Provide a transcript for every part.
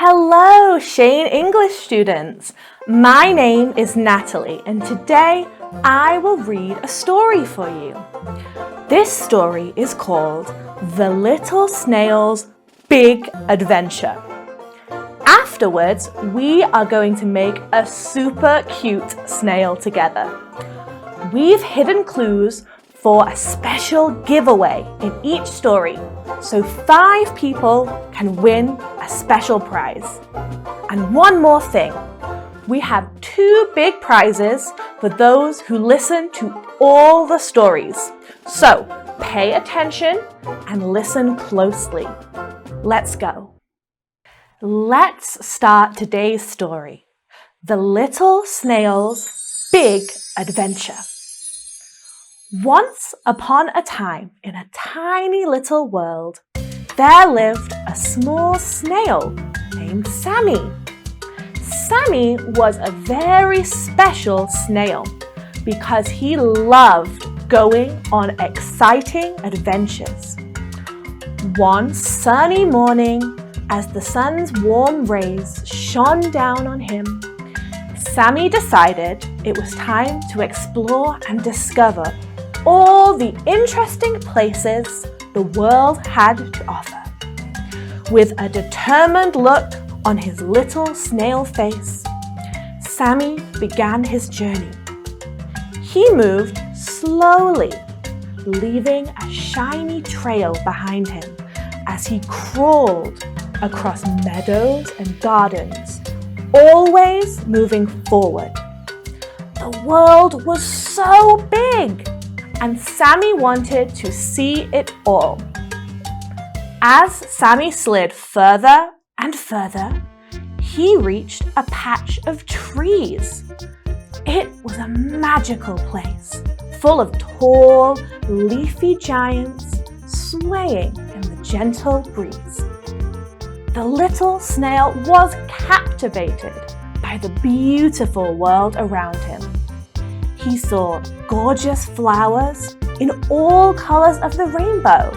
Hello, Shane English students. My name is Natalie, and today I will read a story for you. This story is called The Little Snail's Big Adventure. Afterwards, we are going to make a super cute snail together. We've hidden clues for a special giveaway in each story, so 5 people can win a special prize. And one more thing, we have 2 big prizes for those who listen to all the stories. So pay attention and listen closely. Let's go. Let's start today's story, The Little Snail's Big Adventure. Once upon a time, in a tiny little world, there lived a small snail named Sammy. Sammy was a very special snail because he loved going on exciting adventures. One sunny morning, as the sun's warm rays shone down on him, Sammy decided it was time to explore and discover all the interesting places the world had to offer. With a determined look on his little snail face, Sammy began his journey. He moved slowly, leaving a shiny trail behind him as he crawled across meadows and gardens, always moving forward. The world was so big, and Sammy wanted to see it all. As Sammy slid further and further, he reached a patch of trees. It was a magical place, full of tall, leafy giants swaying in the gentle breeze. The little snail was captivated by the beautiful world around him. He saw gorgeous flowers in all colors of the rainbow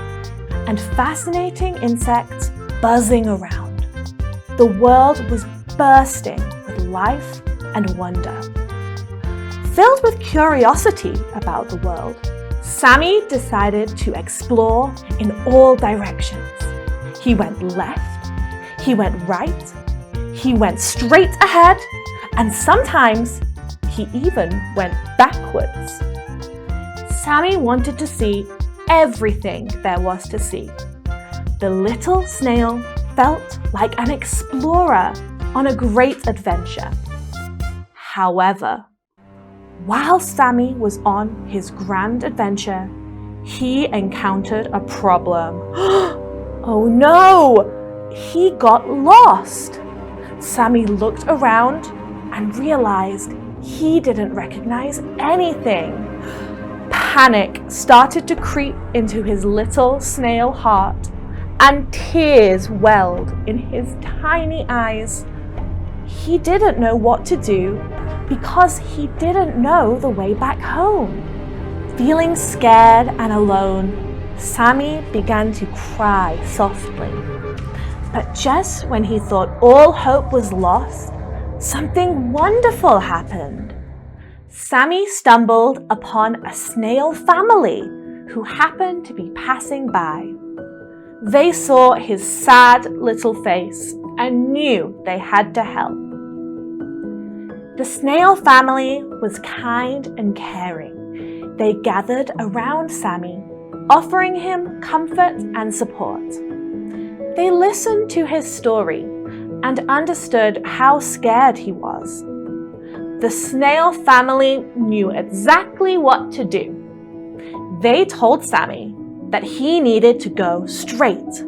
and fascinating insects buzzing around. The world was bursting with life and wonder. Filled with curiosity about the world, Sammy decided to explore in all directions. He went left, he went right, he went straight ahead, and sometimes he even went backwards. Sammy wanted to see everything there was to see. The little snail felt like an explorer on a great adventure. However, while Sammy was on his grand adventure, he encountered a problem. Oh no! He got lost. Sammy looked around and realized he didn't recognize anything. Panic started to creep into his little snail heart, and tears welled in his tiny eyes. He didn't know what to do because he didn't know the way back home. Feeling scared and alone, Sammy began to cry softly. But just when he thought all hope was lost, something wonderful happened. Sammy stumbled upon a snail family who happened to be passing by. They saw his sad little face and knew they had to help. The snail family was kind and caring. They gathered around Sammy, offering him comfort and support. They listened to his story and understood how scared he was. The snail family knew exactly what to do. They told Sammy that he needed to go straight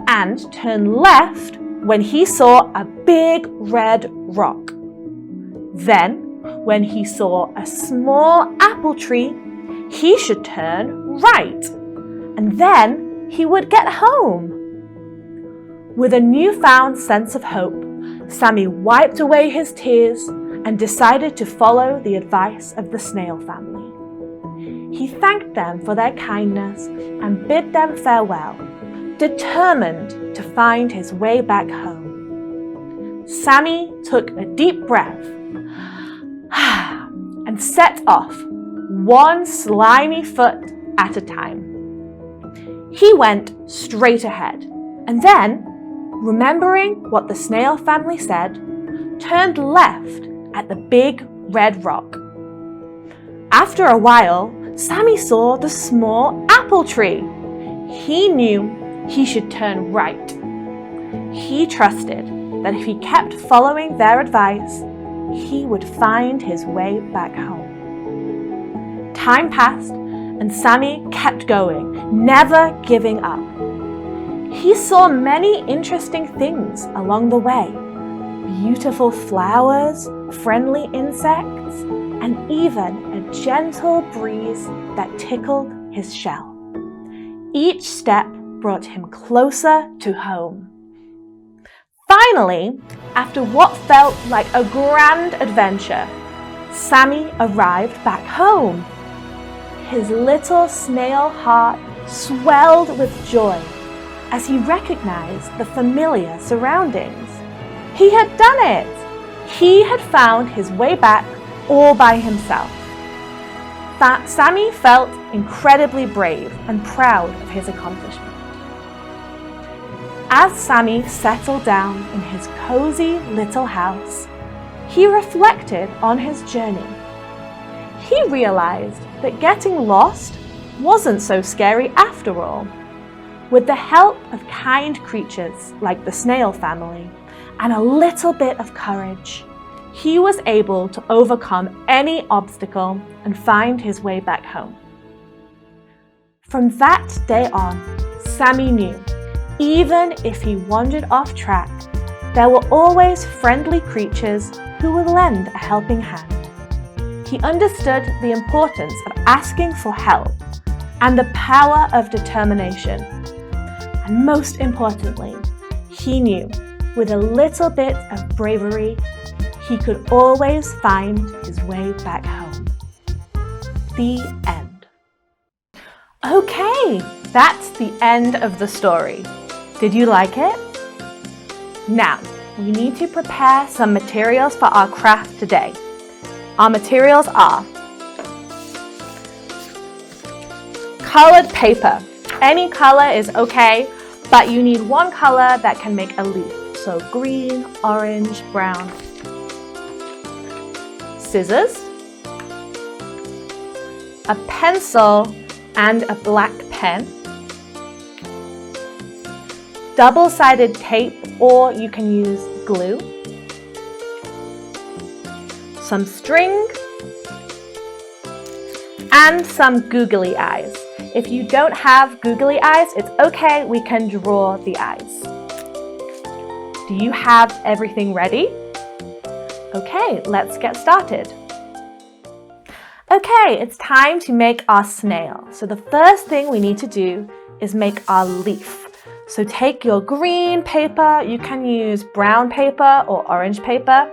and turn left when he saw a big red rock. Then, when he saw a small apple tree, he should turn right, and then he would get home. With a newfound sense of hope, Sammy wiped away his tears and decided to follow the advice of the snail family. He thanked them for their kindness and bid them farewell, determined to find his way back home. Sammy took a deep breath and set off, one slimy foot at a time. He went straight ahead and then, remembering what the snail family said, turned left at the big red rock. After a while, Sammy saw the small apple tree. He knew he should turn right. He trusted that if he kept following their advice, he would find his way back home. Time passed and Sammy kept going, never giving up. He saw many interesting things along the way. Beautiful flowers, friendly insects, and even a gentle breeze that tickled his shell. Each step brought him closer to home. Finally, after what felt like a grand adventure, Sammy arrived back home. His little snail heart swelled with joy as he recognized the familiar surroundings. He had done it! He had found his way back all by himself. Sammy felt incredibly brave and proud of his accomplishment. As Sammy settled down in his cozy little house, he reflected on his journey. He realized that getting lost wasn't so scary after all. With the help of kind creatures like the snail family and a little bit of courage, he was able to overcome any obstacle and find his way back home. From that day on, Sammy knew, even if he wandered off track, there were always friendly creatures who would lend a helping hand. He understood the importance of asking for help and the power of determination. And most importantly, he knew with a little bit of bravery, he could always find his way back home. The end. Okay, that's the end of the story. Did you like it? Now, we need to prepare some materials for our craft today. Our materials are colored paper. Any color is okay, but you need one color that can make a leaf. So green, orange, brown. Scissors, a pencil and a black pen, double-sided tape, or you can use glue, some string, and some googly eyes. If you don't have googly eyes, it's okay, we can draw the eyes. Do you have everything ready? Okay, let's get started. Okay, it's time to make our snail. So the first thing we need to do is make our leaf. So take your green paper, you can use brown paper or orange paper,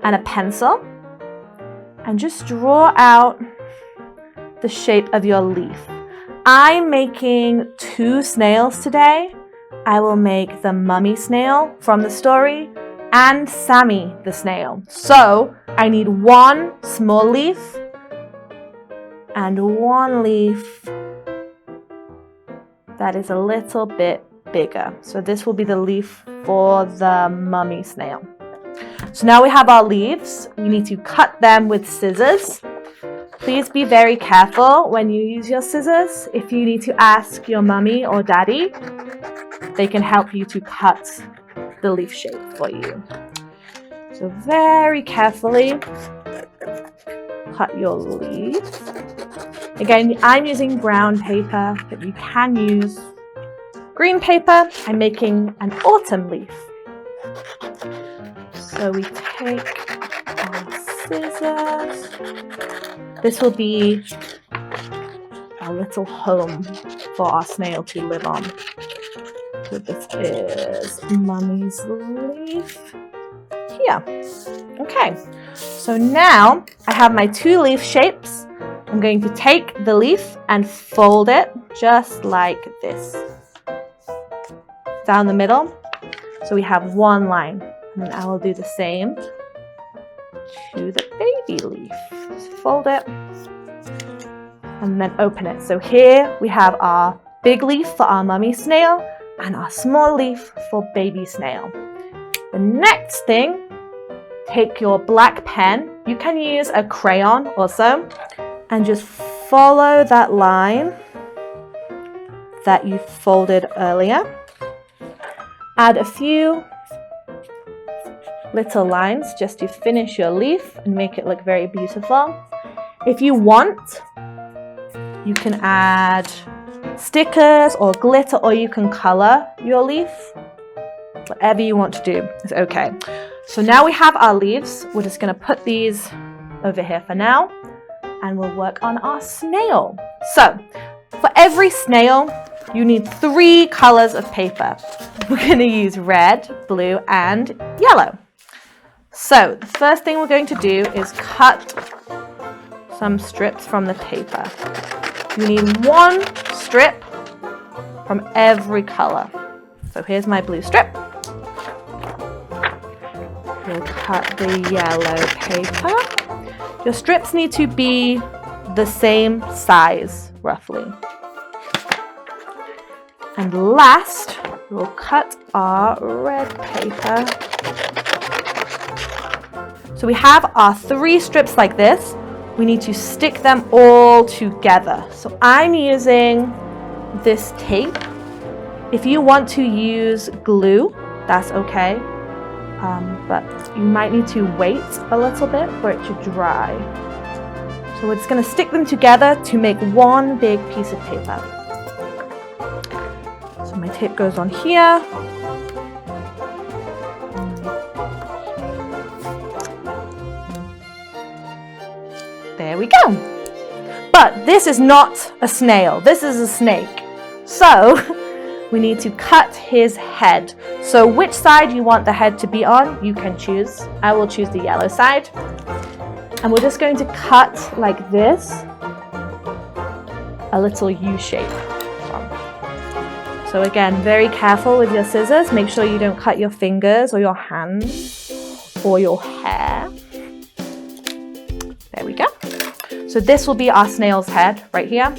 and a pencil, and just draw out the shape of your leaf. I'm making 2 snails today. I will make the mummy snail from the story and Sammy the snail. So I need 1 small leaf and 1 leaf that is a little bit bigger. So this will be the leaf for the mummy snail. So now we have our leaves. We need to cut them with scissors. Please be very careful when you use your scissors. If you need to ask your mummy or daddy, they can help you to cut the leaf shape for you. So very carefully cut your leaf. Again, I'm using brown paper, but you can use green paper. I'm making an autumn leaf. So we take our scissors. This will be a little home for our snail to live on. So this is Mummy's leaf here. Okay, so now I have my 2 leaf shapes. I'm going to take the leaf and fold it just like this. Down the middle. So we have 1 line. And then I will do the same to the baby leaf. Just fold it and then open it. So here we have our big leaf for our mummy snail and our small leaf for baby snail. The next thing, take your black pen. You can use a crayon also and just follow that line that you folded earlier. Add a few little lines just to finish your leaf and make it look very beautiful. If you want, you can add stickers or glitter, or you can color your leaf. Whatever you want to do is okay. So now we have our leaves. We're just going to put these over here for now, and we'll work on our snail. So for every snail, you need 3 colors of paper. We're going to use red, blue, and yellow. So the first thing we're going to do is cut some strips from the paper. You need 1 strip from every color. So here's my blue strip. We'll cut the yellow paper. Your strips need to be the same size, roughly. And last, we'll cut our red paper. So we have our 3 strips like this. We need to stick them all together. So I'm using this tape. If you want to use glue, that's okay. But you might need to wait a little bit for it to dry. So we're just going to stick them together to make one big piece of paper. So my tape goes on here. There we go. But this is not a snail. This is a snake. So we need to cut his head. So which side you want the head to be on, you can choose. I will choose the yellow side. And we're just going to cut like this, a little U shape. So again, very careful with your scissors. Make sure you don't cut your fingers or your hands or your hair. There we go. So this will be our snail's head right here.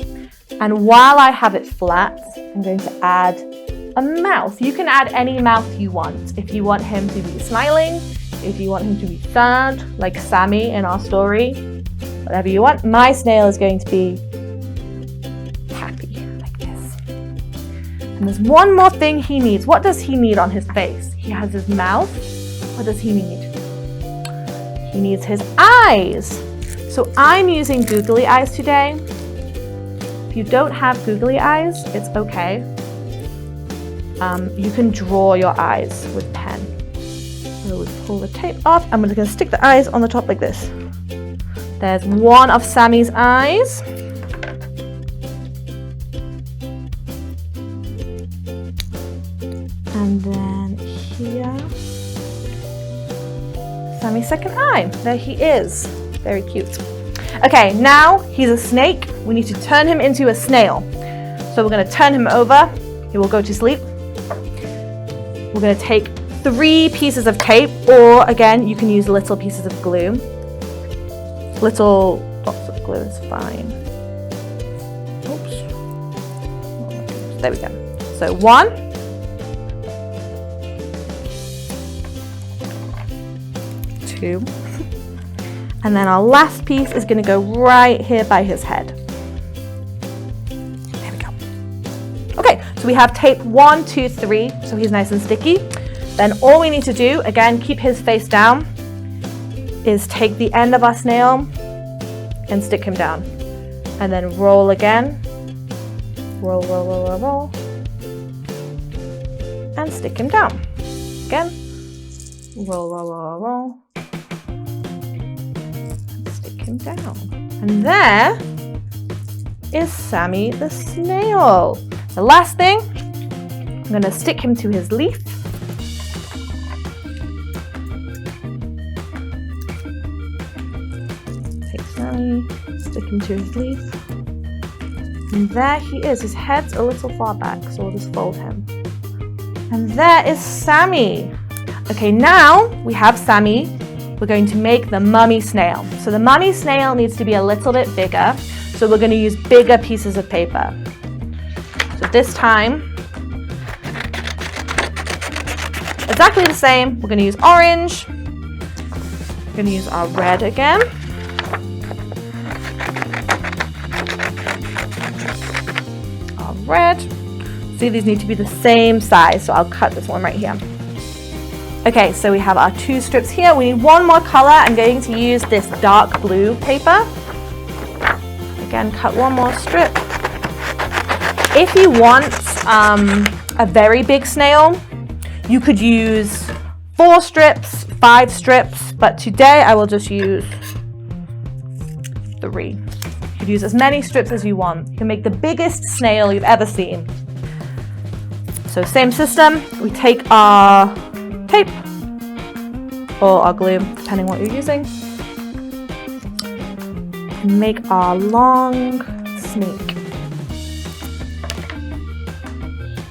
And while I have it flat, I'm going to add a mouth. You can add any mouth you want. If you want him to be smiling, if you want him to be sad, like Sammy in our story, whatever you want. My snail is going to be happy, like this. And there's one more thing he needs. What does he need on his face? He has his mouth. What does he need? He needs his eyes. So I'm using googly eyes today. If you don't have googly eyes, it's okay. You can draw your eyes with pen. So we pull the tape off. I'm just going to stick the eyes on the top like this. There's one of Sammy's eyes. And then here, Sammy's second eye. There he is. Very cute. Okay, now he's a snake. We need to turn him into a snail. So we're going to turn him over. He will go to sleep. We're going to take 3 pieces of tape, or again, you can use little pieces of glue. Little dots of glue is fine. Oops. There we go. So 1, 2, and then our last piece is going to go right here by his head. There we go. Okay, so we have tape 1, 2, 3, so he's nice and sticky. Then all we need to do, again, keep his face down, is take the end of our snail and stick him down. And then roll again. Roll, roll, roll, roll, roll. And stick him down. Again. Roll, roll, roll, roll, roll. Him down. And there is Sammy the snail. The last thing, I'm going to stick him to his leaf. Take Sammy, stick him to his leaf. And there he is. His head's a little far back, so we'll just fold him. And there is Sammy. Okay, now we have Sammy. We're going to make the mummy snail. So the mummy snail needs to be a little bit bigger. So we're going to use bigger pieces of paper. So this time, exactly the same. We're going to use orange. We're going to use our red again. Our red. See, these need to be the same size, so I'll cut this one right here. Okay, so we have our 2 strips here. We need one more color. I'm going to use this dark blue paper. Again, cut one more strip. If you want a very big snail, you could use 4 strips, 5 strips, but today I will just use 3. You could use as many strips as you want. You can make the biggest snail you've ever seen. So same system, we take our tape or our glue, depending what you're using, and make our long snake.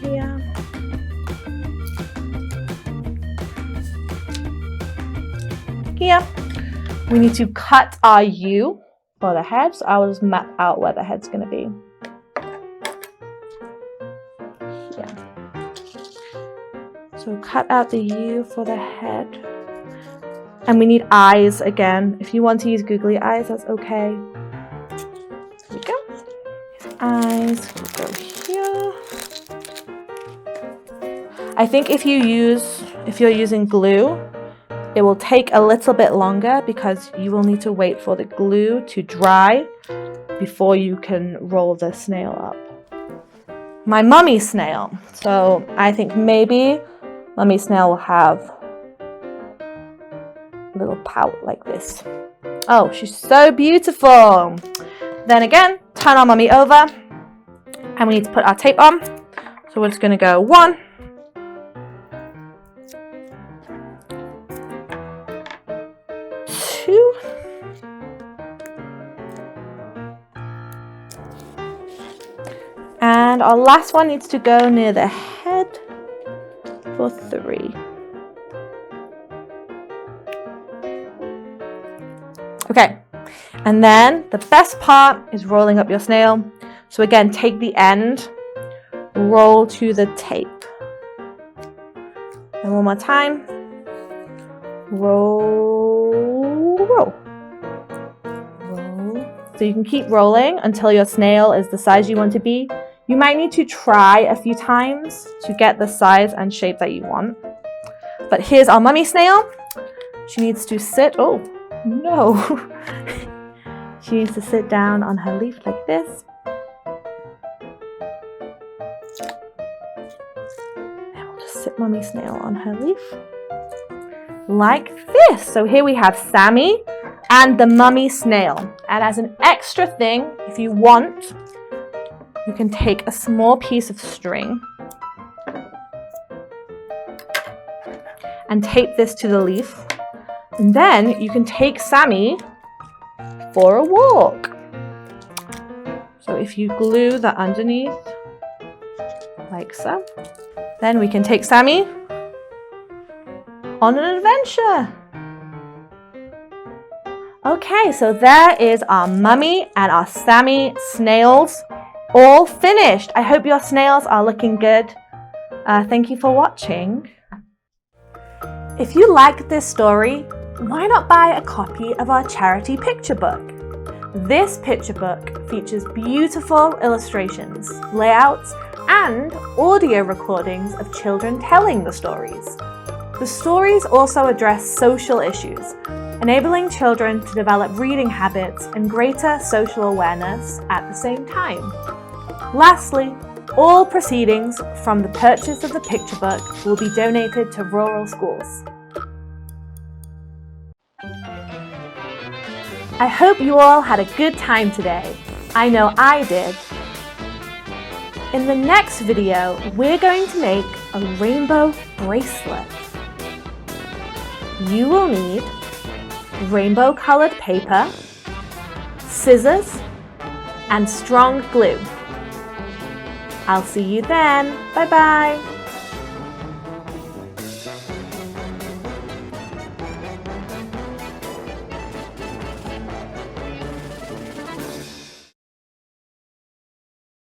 Here. Here. We need to cut our U for the head, so I will just map out where the head's going to be. So cut out the U for the head. And we need eyes again. If you want to use googly eyes, that's okay. There we go. Eyes will go here. I think if you're using glue, it will take a little bit longer because you will need to wait for the glue to dry before you can roll the snail up. My mummy snail. So I think maybe Mummy Snail will have a little pout like this. Oh, she's so beautiful. Then again, turn our mummy over and we need to put our tape on. So we're just going to go 1, 2, and our last one needs to go near the head. For 3. Okay, and then the best part is rolling up your snail. So again, take the end, roll to the tape. And one more time, roll, roll, roll. So you can keep rolling until your snail is the size you want to be. You might need to try a few times to get the size and shape that you want. But here's our mummy snail. She needs to sit, oh no. She needs to sit down on her leaf like this. And we'll just sit mummy snail on her leaf. Like this. So here we have Sammy and the mummy snail. And as an extra thing, if you want, you can take a small piece of string and tape this to the leaf. And then you can take Sammy for a walk. So if you glue the underneath, like so, then we can take Sammy on an adventure. Okay, so there is our mummy and our Sammy snails all finished. I hope your snails are looking good. Thank you for watching. If you liked this story, why not buy a copy of our charity picture book? This picture book features beautiful illustrations, layouts, and audio recordings of children telling the stories. The stories also address social issues, enabling children to develop reading habits and greater social awareness at the same time. Lastly, all proceedings from the purchase of the picture book will be donated to rural schools. I hope you all had a good time today. I know I did. In the next video, we're going to make a rainbow bracelet. You will need rainbow-colored paper, scissors, and strong glue. I'll see you then. Bye-bye.